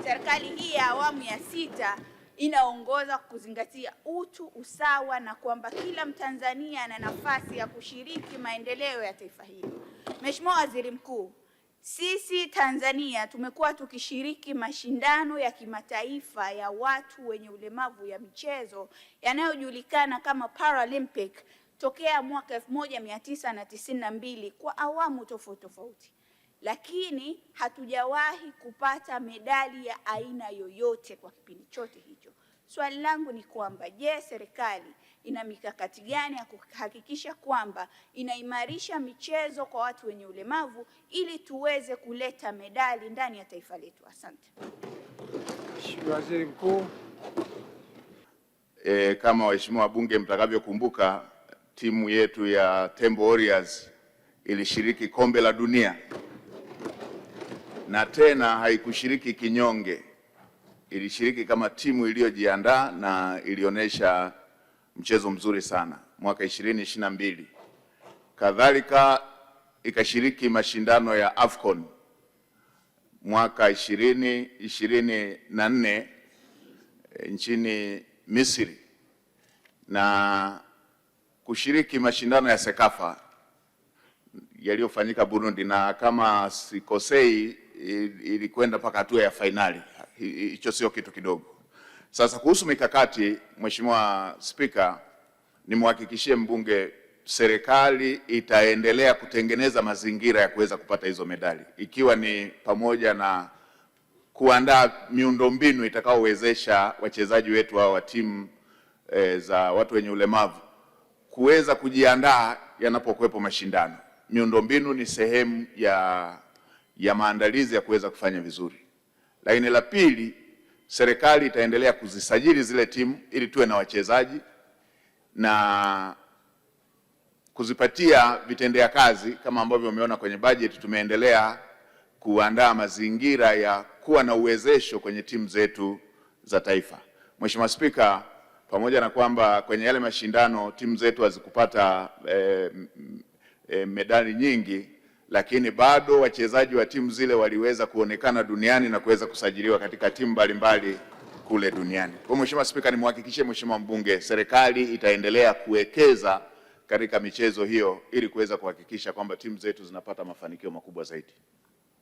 serikali hii ya awamu ya 6 inaongoza kuzingatia utu, usawa na kwamba kila Mtanzania ana nafasi ya kushiriki maendeleo ya taifa hili. Mheshimiwa Waziri Mkuu, sisi Tanzania tumekuwa tukishiriki mashindano ya kimataifa ya watu wenye ulemavu ya michezo yanayojulikana kama Paralympic tokea mwaka 1992 kwa awamu tofauti, lakini hatujawahi kupata medali ya aina yoyote kwa kipindi chote hicho. Swali langu ni kwamba, je, serikali ina mikakati gani ya kuhakikisha kwamba inaimarisha michezo kwa watu wenye ulemavu ili tuweze kuleta medali ndani ya taifa letu? Asante. Mheshimiwa Waziri Mkuu. Kama waheshimiwa wabunge mtakavyokumbuka, timu yetu ya Tembo Warriors ilishiriki kombe la dunia, na tena haikushiriki kinyonge. Ilishiriki kama timu iliyojiandaa na ilionyesha mchezo mzuri sana mwaka 2022. Kadhalika ikashiriki mashindano ya AFCON mwaka 2024 nchini Misri, na kushiriki mashindano ya Sekafa yaliyofanyika Burundi, na kama sikosei ilikwenda mpaka hatua ya fainali. Hicho sio kitu kidogo. Sasa kuhusu mikakati, Mheshimiwa Spika, nimhakikishie mbunge serikali itaendelea kutengeneza mazingira ya kuweza kupata hizo medali, ikiwa ni pamoja na kuandaa miundombinu itakaowezesha wachezaji wetu hao wa timu za watu wenye ulemavu kuweza kujiandaa yanapokuwepo mashindano. Miundombinu ni sehemu ya maandalizi ya kuweza kufanya vizuri. Lakini la pili, serikali itaendelea kuzisajili zile timu ili tuwe na wachezaji na kuzipatia vitendea kazi. Kama ambavyo umeona kwenye bajeti, tumeendelea kuandaa mazingira ya kuwa na uwezesho kwenye timu zetu za taifa. Mheshimiwa Spika, pamoja na kwamba kwenye yale mashindano timu zetu hazikupata medali nyingi, lakini bado wachezaji wa timu zile waliweza kuonekana duniani na kuweza kusajiliwa katika timu mbalimbali kule duniani. Kwa Mheshimiwa Spika, nimhakikishie Mheshimiwa mbunge serikali itaendelea kuwekeza katika michezo hiyo ili kuweza kuhakikisha kwamba timu zetu zinapata mafanikio makubwa zaidi.